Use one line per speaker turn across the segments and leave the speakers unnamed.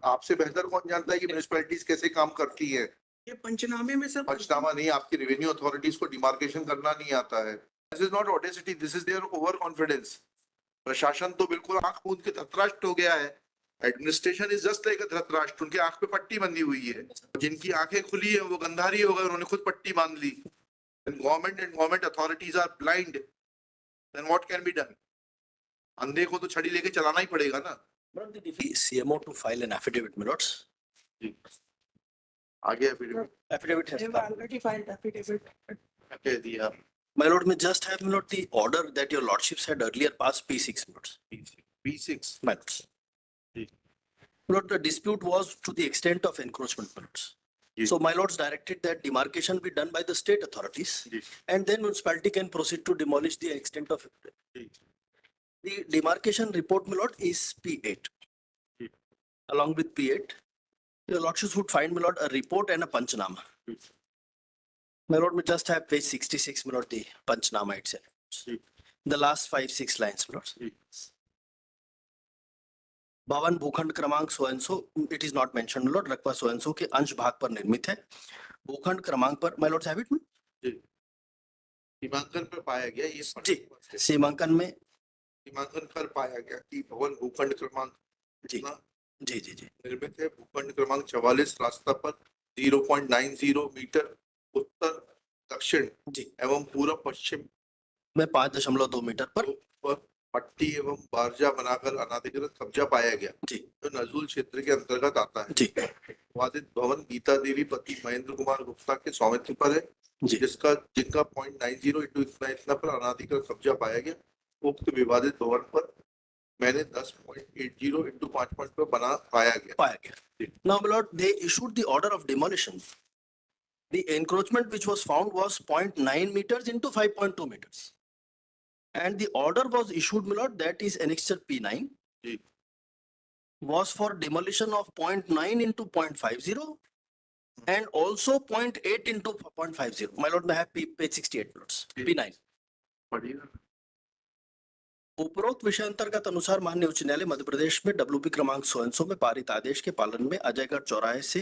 आपसे बेहतर कौन जानता है कि म्युनिसिपैलिटीज कैसे काम करती है?
ये पंचनामे में सर
पंचनामा नहीं, आपकी रेवेन्यू अथॉरिटीज को डिमार्केशन करना नहीं आता है। This is not audacity, this is their over confidence तो बिल्कुल आंख मूंद के धृतराष्ट्र हो गया है। एडमिनिस्ट्रेशन इज जस्ट लाइक अ धृतराष्ट्र, उनके आंख पे पट्टी बंधी हुई है। जिनकी आंखें खुली है वो गंधारी हो गए, उन्होंने खुद पट्टी बांध ली। Government and government authorities are blind, then what can be done? अंधे को तो छड़ी लेके चलाना ही पड़ेगा ना।
CMO to file an affidavit, my lords.
आगे affidavit
Affidavit has come.
already filed affidavit.
कह दिया।
My lord, may just have, my lord, the order that your lordships had earlier passed P6, my lords.
P6
My lords. My lord, the dispute was to the extent of encroachment, my lords.
Yes.
So my lords directed that demarcation be done by the state authorities,
Yes.
and then municipality can proceed to demolish the extent of it.
Yes.
The demarcation report, my lord, is P8.
Yes.
Along with P8, your lordships would find, my lord, a report and a panchnama.
Yes.
My lord, may just have page 66, my lord, the panchnama itself.
Yes.
The last 5-6 lines, my lord.
Yes.
भवन भूखंड क्रमांक so and so, it is not mentioned, Lord, रकबा so and so के अंश भाग पर निर्मित है। भूखंड क्रमांक पर, माय लॉर्ड हैव इट,
सीमांकन पर पाया गया ये
जी, सीमांकन में
सीमांकन पर पाया गया कि भवन भूखंड क्रमांक
जी
कितना
जी जी जी
निर्मित है। भूखंड क्रमांक 44 रास्ता पर 0.90 मीटर उत्तर दक्षिण
जी
एवं पूर्व पश्चिम
में 5.2 मीटर पर
पट्टी एवं बारजा बनाकर अनाधिकृत कब्जा पाया गया,
जी,
जो नजूल क्षेत्र के अंतर्गत आता है।
जी,
वादित भवन गीता देवी पति महेंद्र कुमार गुप्ता के स्वामित्व पर है,
जी,
जिनका 0.90 इंटू इतना पर अनाधिकृत कब्जा पाया गया। उक्त विवादित भवन पर मैंने 10.80 इंटू 5 पर बना पाया गया।
Now my lord, they issued the order of demolition. The encroachment which was found was 0.9 meters into 5.2 meters. And the order was issued, my lord, that is annexure P9,
ji.
was for demolition of 0.9 into 0.50 and also 0.8 into 0.50. My lord, may have page 68, lords, P9.
पढ़िएगा।
उपरोक्त विषय अंतर्गत अनुसार माननीय उच्च न्यायालय मध्य प्रदेश में WP क्रमांक 100 में पारित आदेश के पालन में अजयगढ़ चौराहे से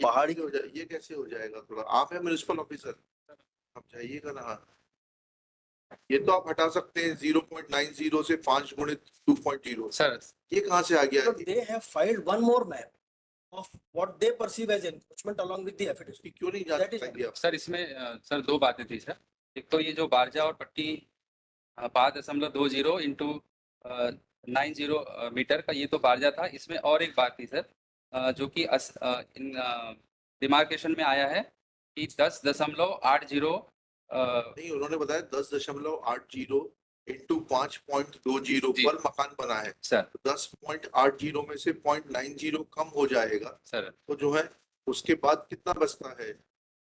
पहाड़ी
ये कैसे हो जाएगा? थोड़ा आप है म्युनिसिपल ऑफिसर, आप जाइएगा ना। ये तो आप हटा सकते हैं 0.90 से 5 गुणित 2.0।
सर
ये कहाँ से आ गया?
they have filed one more map of what they perceive as encroachment along with the affidavit.
क्यों नहीं जा सकते?
सर इसमें सर दो बातें थी सर। एक तो ये जो बारजा और पट्टी 5.20 इंटू 90 मीटर का ये तो बारजा था। इसमें और एक बात थी सर जो कि इन डिमार्केशन में आया है कि 10.80
नहीं, उन्होंने बताया 10.80 इंटू 5.20 पर मकान बना है
सर।
10.80 में से 0.90 कम हो जाएगा
सर,
तो जो है उसके बाद कितना बचता है?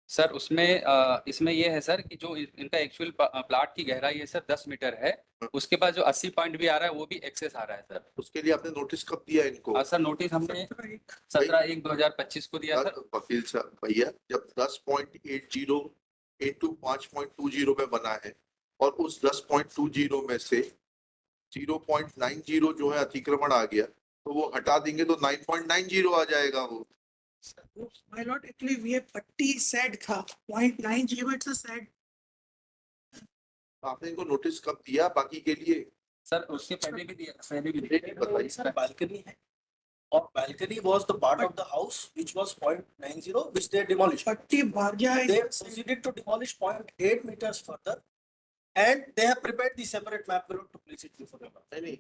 सर उसमें इसमें ये है सर कि जो इनका एक्चुअल प्लाट की गहराई है सर 10 मीटर है। उसके बाद जो 80 पॉइंट भी आ रहा है वो भी एक्सेस आ रहा है सर।
उसके लिए आपने नोटिस कब दिया इनको?
सर नोटिस हमने 17/1/2025 को दिया सर।
वकील साहब भैया, जब 10.80 इंटू 5.20 में बना है और उस 10.20 में से 0.90 जो है अतिक्रमण आ गया तो वो हटा देंगे तो 9.90 आ जाएगा वो।
My lord, actually we have पट्टी said था 0.90, it's a said.
आपने इनको नोटिस कब दिया बाकी के लिए?
सर उसके पहले भी दिया, पहले भी दिया।
बताइए
सर, बालकनी है और balcony was the part of the house which was 0.90 which they demolished.
पट्टी बारजा
They proceeded to demolish 0.8 meters further and they have prepared the separate map to place it before the court.
नहीं,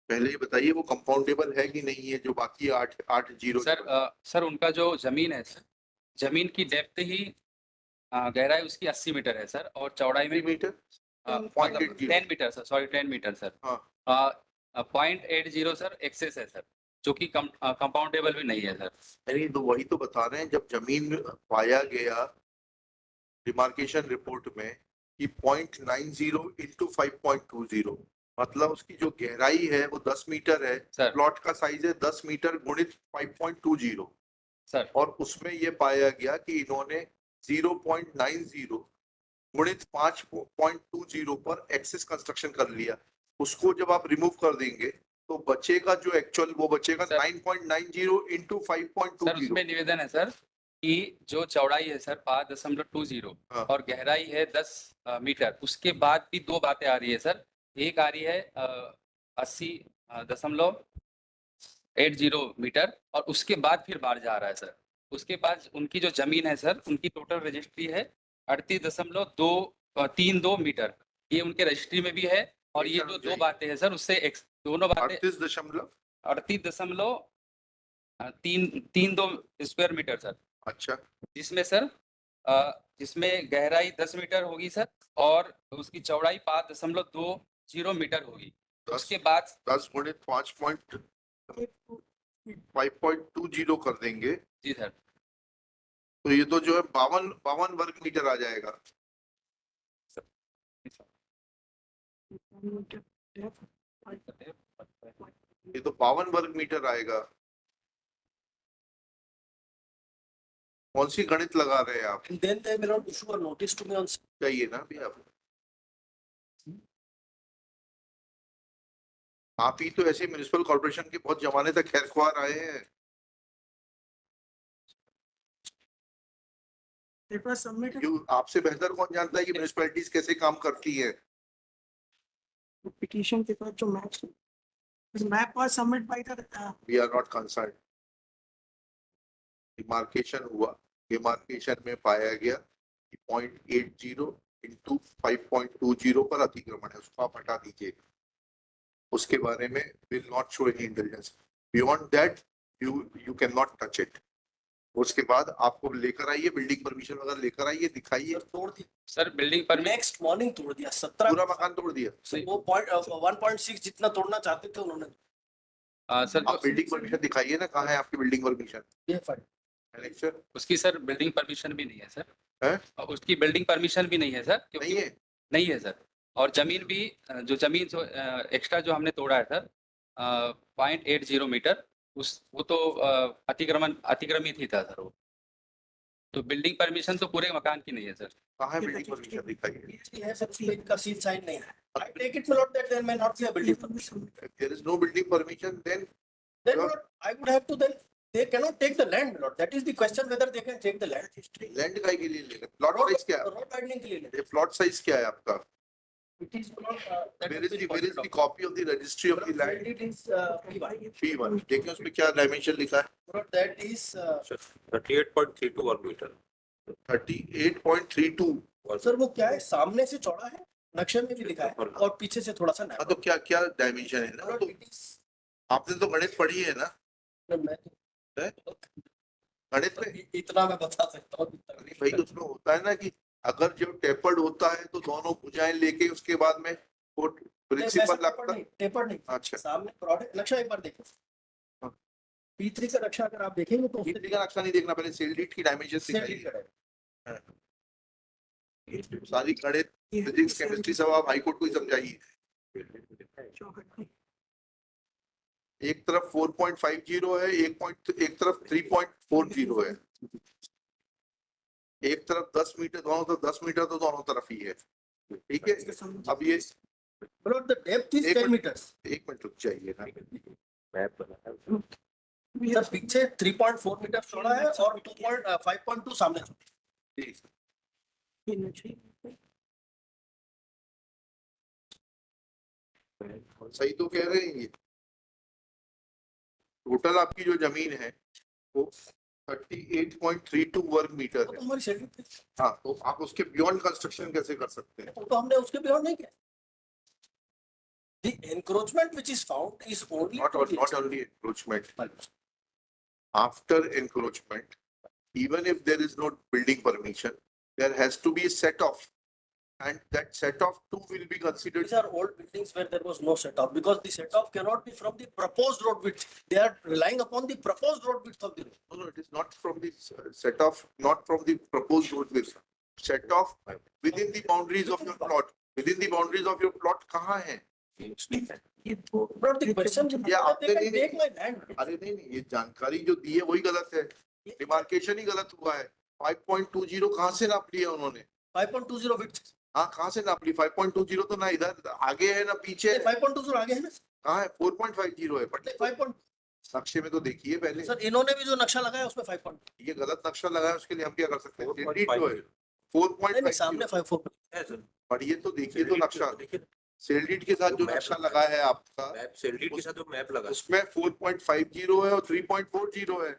पहले ये बताइए वो compoundable है कि नहीं है जो बाकी 8.80?
सर सर उनका जो जमीन है सर, जमीन की डेप्थ ही गहराई उसकी 80 मीटर है सर और चौड़ाई में
metre
10 metre sir, sorry 10 metre sir. 0.80 sir excess है सर, जो कि कंपाउंडेबल भी नहीं है सर।
नहीं तो वही तो बता रहे हैं, जब जमीन पाया गया डिमार्केशन रिपोर्ट में कि 0.90 इंटू 5.20 मतलब उसकी जो गहराई है वो 10 मीटर है
सर।
प्लॉट का साइज है 10 मीटर गुणित 5.20
सर
और उसमें ये पाया गया कि इन्होंने 0.90 गुणित 5.20 पर एक्सेस कंस्ट्रक्शन कर लिया। उसको जब आप रिमूव कर देंगे तो बचेगा जो एक्चुअल वो बचेगा
सर।
9.90 into
sir
5.20।
उसमें निवेदन है सर कि जो चौड़ाई है सर 5.20
हाँ।
और गहराई है 10 मीटर, उसके बाद भी दो बातें आ रही है सर। एक आ रही है 80.80 मीटर और उसके बाद फिर बाढ़ जा रहा है सर। उसके बाद उनकी जो जमीन है सर, उनकी टोटल रजिस्ट्री है 38.32 मीटर, ये उनके रजिस्ट्री में भी है। और
एक
ये
सर
जो
रुक
दो
जाइए।
बातें हैं सर, उससे दोनों बातें
38 दशमलव
38.32 स्क्वायर मीटर सर,
अच्छा
जिसमें सर जिसमें गहराई 10 मीटर होगी सर और उसकी चौड़ाई 5.20 मीटर होगी।
10
उसके बाद
10 गुणित 5.20 कर देंगे
जी सर,
तो ये तो जो है 52 वर्ग मीटर आ जाएगा। ये तो 52 वर्ग मीटर आएगा। कौन सी गणित लगा रहे हैं आप?
And then they may not issue a notice to me on.
चाहिए ना अभी आप ही तो ऐसे म्युनिसिपल कॉर्पोरेशन के बहुत जमाने तक खैर ख्वार आए हैं।
It was submitted.
आपसे बेहतर कौन जानता है कि म्युनिसिपैलिटीज कैसे काम करती है?
The petition के बाद जो map, this map was submitted by the
we are not concern. Demarcation हुआ, डिमार्केशन में पाया गया कि 0.80 into 5.20 पर अतिक्रमण है, उसको आप हटा दीजिए। उसके बारे में will not show any intelligence beyond that, you can not touch it. उसके बाद आपको लेकर आइए, बिल्डिंग परमिशन वगैरह लेकर आइए, दिखाइए।
तोड़ दिया
सर बिल्डिंग पर
नेक्स्ट मॉर्निंग, तोड़ दिया 17
पूरा मकान तोड़ दिया।
वो 1.6 जितना तोड़ना चाहते थे उन्होंने।
सर
आप बिल्डिंग परमिशन दिखाइए ना, कहाँ है आपकी बिल्डिंग परमिशन?
ये फाइल
एलेक्शन
उसकी सर बिल्डिंग परमिशन भी नहीं है सर।
है?
और उसकी बिल्डिंग परमिशन भी नहीं है सर,
नहीं है।
नहीं है सर। और जमीन भी जो जमीन जो एक्स्ट्रा जो हमने तोड़ा है सर 0.80 मीटर, उस वो तो अतिक्रमित ही था सर वो। तो बिल्डिंग परमिशन तो पूरे मकान की नहीं है सर।
कहाँ है बिल्डिंग परमिशन? दिखाइए।
है सब उसमें इनका सील साइन नहीं है। I take it not that there may not be a building permission.
There is no building permission, then
Then
Sure.
Lord, I would have to then, they cannot take the land, Lord. That is the question whether they can take the land.
Land काय के लिए ले रहे? Plot size क्या है?
Road widening के लिए ले।
ये प्लॉट साइज क्या है आपका?
It is not, that
Where
has
is
been
the
pointed out.
copy of the registry of the land?
It is, P1.
P1 देखिए उसमें क्या डायमेंशन लिखा है?
Lord, that is,
38.32 वर्ग मीटर
38.32।
sir वो क्या है, सामने से चौड़ा है, नक्शे में भी लिखा है और पीछे से थोड़ा सा
हाँ
narrow।
तो क्या क्या डायमेंशन है ना?
Lord,
तो
it is,
आपने तो गणित पढ़ी है ना?
मैं
गणित में
इतना मैं बता सकता हूँ।
अरे भाई तो उसमें होता है ना कि अगर जो टेपर्ड होता है तो दोनों भुजाएं लेके उसके बाद में वो प्रिंसिपल लगता है।
टेपर नहीं,
अच्छा
सामने प्रोडक्ट नक्शा एक बार देखो।
हाँ।
P3 का नक्शा अगर आप देखेंगे तो
इतनी का नक्शा नहीं देखना, पहले सेल डीड की डायमेंशन दिखाइए। सारी गणित फिजिक्स केमिस्ट्री सब आप हाईकोर्ट को ही समझाइए। एक तरफ 4.50 है, एक तरफ 3.40 है। एक तरफ 10 मीटर, दोनों तरफ 10 मीटर, तो दोनों तरफ ही है। ठीक है, अब ये
Lord, the depth is
एक
10
मिनट-
meters.
एक मिनट रुक जाइए ना।
मैप बना है।
सर पीछे 3.4 मीटर चौड़ा है और 5.2 सामने चौड़ा है।
ठीक। सही तो कह रहे हैं ये। टोटल आपकी जो जमीन है वो 38.32 वर्ग मीटर
वो
है।
तो हमारी शेड्यूल थी,
हाँ, तो आप उसके बियॉन्ड कंस्ट्रक्शन कैसे कर सकते हैं?
तो हमने उसके बियॉन्ड नहीं किया। The encroachment which is found is only
Not
to the
not only encroachment. After encroachment, even if there is no building permission, there has to be a set off, and that set off too will be considered.
These are old buildings where there was no set off because the set off cannot be from the proposed road width. They are relying upon the proposed road width of the road.
No, it is not from the set off, not from the proposed road width. Set off within the boundaries of your plot. Within the boundaries of your plot कहाँ है?
But the question is,
Yeah,
they
after
can
the-
take my land.
अरे नहीं नहीं, ये जानकारी जो दी है वही गलत है। डिमार्केशन ही गलत हुआ है। 5.20 कहाँ से नाप लिया उन्होंने?
5.20 width.
हाँ, कहाँ से नाप ली? 5.20 तो ना इधर आगे है ना पीछे है।
5.20 आगे है ना?
कहाँ है 4.50 है बट
5
नक्शे में तो देखिए पहले
सर इन्होंने भी जो नक्शा लगाया उसमें 5 पॉइंट
ये गलत नक्शा लगाया उसके लिए हम क्या कर सकते हैं
4.5
सेल डीड जो है
नहीं नहीं सामने
4.50
5 4
है सर
और ये तो देखिए तो नक्शा
देखिए
सेल डीड के साथ
जो
जो
मैप
नक्शा
लगा
लगा है आपका
मैप सेल्डीड के साथ जो मैप लगा
उसमें 4.50 है और 3.40 है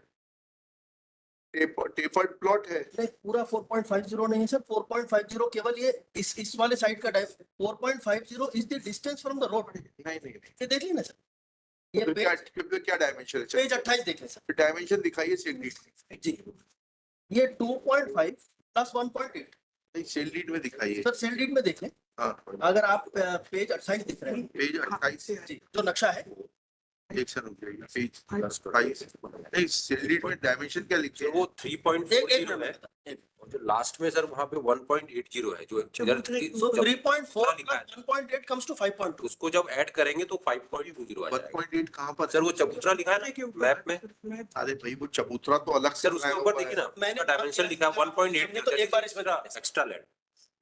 टेपर्ड प्लॉट है
नहीं पूरा 4.50 नहीं है सर 4.50 केवल ये इस वाले साइड का 4.50 is the distance from the road
नहीं नहीं नहीं
ये देख ली ना सर ये
फिर क्या
पेज
फिर क्या डायमेंशन है
पेज 28 देख लें सर
डायमेंशन दिखाइए सेल डीड
जी ये 2.5 प्लस 1.8
नहीं सेल डीड में दिखाइए
सर सेल डीड में देख लें
हाँ
अगर आप पेज 28 दिख रहे हैं
पेज 28
जी जो नक्शा है
एक सेकंड रुक जाइए पेज 28 नहीं सेल डीड में डायमेंशन क्या लिखे
सर वो 3.40
एक
है
मिनट
और जो लास्ट में सर वहाँ पे 1.80 है जो इधर
so
जब
3.4
लिखा है।
plus 1.8 comes to 5.2
उसको जब ऐड करेंगे तो 5.20 आ जाएगा
1.8 कहाँ पर
सर वो चबूतरा लिखा है ना मैप में
अरे भाई वो चबूतरा तो अलग से
सर उसके
बनाया
ऊपर
हुआ है।
देखिए ना
मैंने
उसका डायमेंशन लिखा है 1.8
तो एक बार इसमें
एक्स्ट्रा लैंड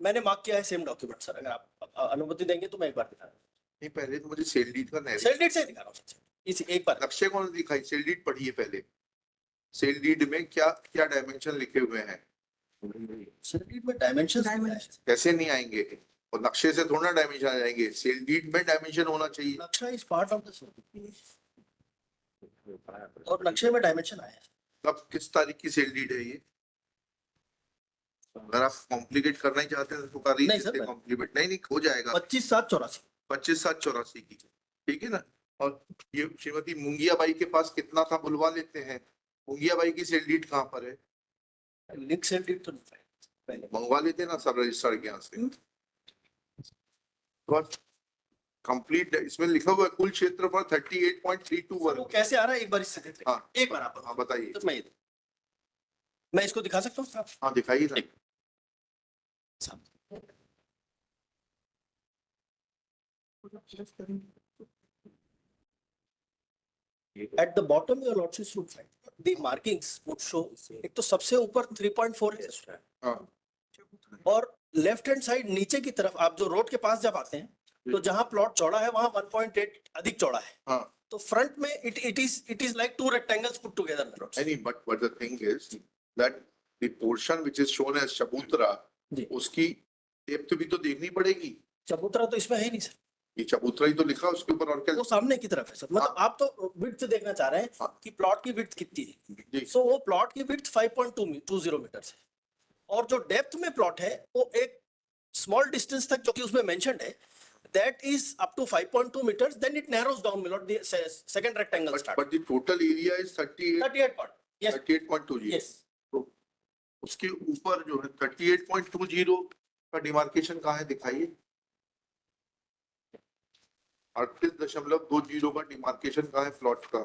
मैंने मार्क किया है सेम डॉक्यूमेंट सर अगर आप अनुमति देंगे तो मैं एक बार दिखा रहा
नहीं पहले तो मुझे सेल डीड का
हूँ
नैरेटिव
सेल डेट से दिखा रहा हूँ सर इसी एक बार
नक्शे कौन सा दिखाई सेल डीड पढ़िए पहले सेल डीड में क्या क्या डायमेंशन लिखे हुए हैं
सेल डेट में डायमेंशन
कैसे नहीं आएंगे और नक्शे से थोड़ा डायमेंशन आ जाएंगे सेल डीड में डायमेंशन होना चाहिए
नक्शा इज पार्ट ऑफ द और नक्शे में डायमेंशन आया है
कब किस तारीख की सेल डीड है ये अगर आप कॉम्प्लिकेट करना ही चाहते हैं तो कर ही
नहीं
देते
सर,
कॉम्प्लीमेंट नहीं नहीं हो जाएगा
25/7/84
25/7/84 की ठीक है ना और ये श्रीमती मुंगिया बाई के पास कितना था बुलवा लेते हैं मुंगिया बाई की सेल डीड कहाँ पर है
लिंक सेल डेट तो नहीं है पहले
मंगवा लेते ना सब रजिस्टर के यहाँ से कंप्लीट इसमें लिखा हुआ है कुल क्षेत्रफल 38.32
वो
वर्ग
कैसे आ रहा है एक बार इससे देख लें
हाँ
एक बार आप
हाँ बताइए
तो मैं इसको दिखा सकता हूँ
हाँ दिखाइए ना
at the bottom your lordship should find the markings would show एक तो सबसे ऊपर 3.4 है
हाँ
और लेफ्ट हैंड साइड नीचे की तरफ आप जो रोड के पास जब आते हैं तो जहां प्लॉट चौड़ा है वहां 1.8 अधिक चौड़ा है
हाँ
तो फ्रंट में it is like 2 rectangles put together
any but the thing is that the portion which is shown as चबूतरा
जी।
उसकी डेप्थ भी तो देखनी पड़ेगी
चबूतरा तो इसमें है नहीं सर
ये चबूतरा ही तो लिखा है उसके ऊपर और क्या
वो सामने की तरफ है सर मतलब आप तो विड्थ देखना चाह रहे हैं
हाँ।
कि प्लॉट की विड्थ कितनी है
जी
सो वो प्लॉट की विड्थ 5.20 मीटर है और जो डेप्थ में प्लॉट है वो एक स्मॉल डिस्टेंस तक जो कि उसमें मेंशन्ड है that is up to 5.2 meters then it narrows down below the second rectangle start
but the total area is 38
38 point yes
38.20
yes
तो उसके ऊपर जो है 38.20 का डिमार्केशन कहाँ है दिखाइए 38.20 का डिमार्केशन कहाँ है प्लॉट का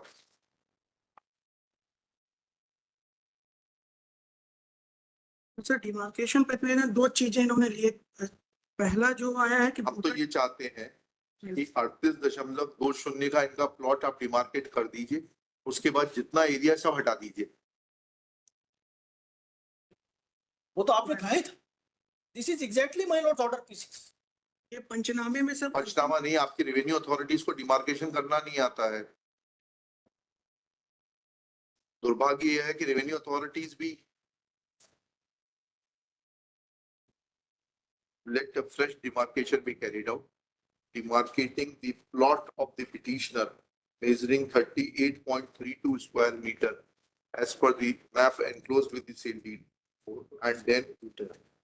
सर डिमार्केशन पे तो इन्होंने दो चीजें इन्होंने लिए पहला जो आया है कि
हम तो ये चाहते हैं कि 38.20 का इनका प्लॉट आप डिमार्केट कर दीजिए उसके बाद जितना एरिया सब हटा दीजिए
वो तो आपने कहा ही था this is exactly my Lord's order P6
ये पंचनामे में सर
पंचनामा नहीं आपकी रेवेन्यू अथॉरिटीज को डिमार्केशन करना नहीं आता है दुर्भाग्य यह है कि रेवेन्यू अथॉरिटीज भी let a fresh demarcation be carried out, demarcating the plot of the petitioner measuring 38.32 square meter as per the map enclosed with the sale deed. And then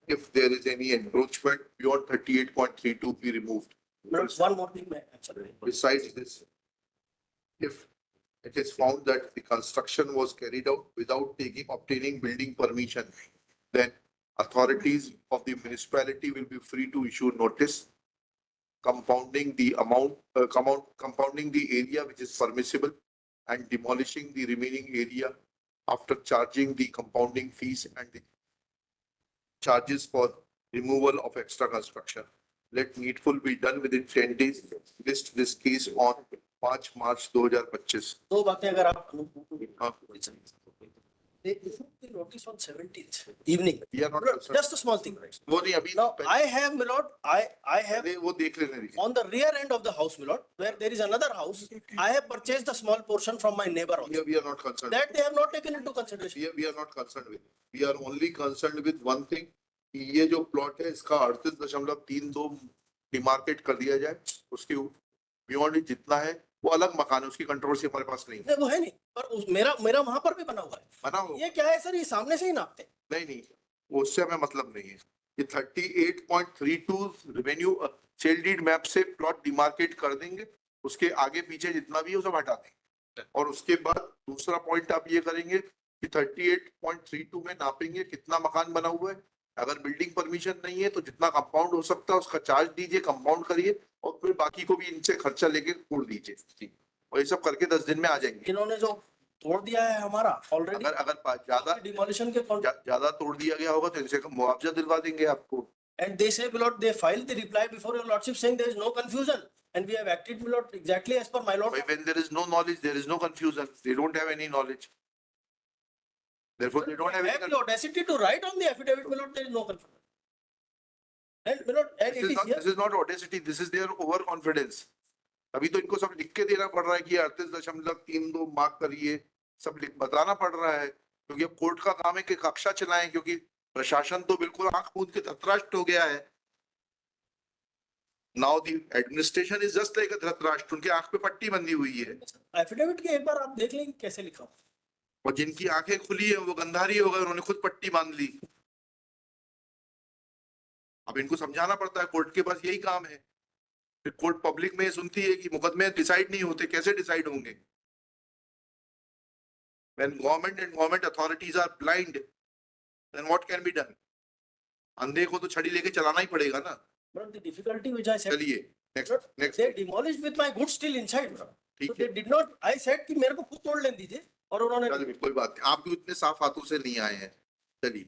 if there is any encroachment beyond 38.32 be removed.
one more thing मैं sorry.
Besides this, if it is found that the construction was carried out without obtaining building permission, then authorities of the municipality will be free to issue notice compounding the compounding the area which is permissible and demolishing the remaining area after charging the compounding fees and the charges for removal of extra construction. Let needful be done within 10 days. List this case on 5 March 2025.
दो बातें अगर आप
हाँ।
the received notice on 17th evening.
We are not
Milord,
concerned.
just a small thing.
वो नहीं अभी
Now, I have, my lord, I have
पहले वो देख लेने दीजिए.
on the rear end of the house, my lord, where there is another house, I have purchased a small portion from my neighbor also.
We are not concerned.
That they have not taken into consideration.
We are not concerned with. We are only concerned with one thing. कि ये जो plot है इसका 38.32 demarcate कर दिया जाए. उसके beyond जितना है वो अलग मकान है, उसकी कंट्रोवर्सी हमारे पास नहीं है.
नहीं, वो है नहीं, पर मेरा वहां पर भी बना हुआ है.
बना हो
ये क्या है सर, ये सामने से ही नापते हैं.
नहीं वो उससे हमें मतलब नहीं है. ये 38.32 रेवेन्यू सेल डीड मैप से प्लॉट डिमार्केट कर देंगे. उसके आगे पीछे जितना भी है वो सब हटा देंगे. और उसके बाद दूसरा पॉइंट आप ये करेंगे कि 38.32 में नापेंगे कितना मकान बना हुआ है. अगर बिल्डिंग परमिशन नहीं है तो जितना कंपाउंड हो सकता है उसका चार्ज दीजिए, कंपाउंड करिए और फिर बाकी को भी इनसे खर्चा लेके छोड़ दीजिए. और ये सब करके 10 दिन में आ जाएंगे.
इन्होंने जो तोड़ दिया है हमारा ऑलरेडी,
अगर ज्यादा
डिमोलिशन के
ज्यादा तोड़ दिया गया होगा तो इनसे मुआवजा दिलवा देंगे आपको.
and they say, my lord, they filed the reply before your lordship saying there is no confusion and we have acted, my lord, exactly as per my lord.
When there is no knowledge, there is no confusion. They don't have any knowledge. Therefore, they don't have any.
Have the audacity to write on the affidavit, my lord, there is no confusion. And my lord, and it is here.
This is not audacity. This is their overconfidence. अभी तो इनको सब लिख के देना पड़ रहा है कि 38.32 मार्क करिए, सब लिख बताना पड़ रहा है क्योंकि अब कोर्ट का काम है कि कक्षा चलाएं, क्योंकि प्रशासन तो बिल्कुल आंख मूंद के धृतराष्ट्र हो गया है. Now the administration is just like a Dhritarashtra. उनके आंख पे पट्टी बंधी हुई है.
एफिडेविट के एक बार आप देख लेंगे कैसे लिखा हो.
और जिनकी आंखें खुली है वो गंधारी हो गए, उन्होंने खुद पट्टी बांध ली. अब इनको समझाना पड़ता है, कोर्ट के पास यही काम है. फिर कोर्ट पब्लिक में सुनती है कि मुकदमे डिसाइड नहीं होते, कैसे डिसाइड होंगे? When government and government authorities are blind, then what can be done? अंधे को तो छड़ी लेके चलाना ही पड़ेगा ना.
But the difficulty which I said,
चलिए next.
they demolished with my goods still inside. So
ठीक
they
है,
did not, I said कि मेरे को खुद तोड़ लेने दीजिए और उन्होंने
चलिए कोई बात नहीं. आप भी उतने साफ हाथों से नहीं आए हैं. चलिए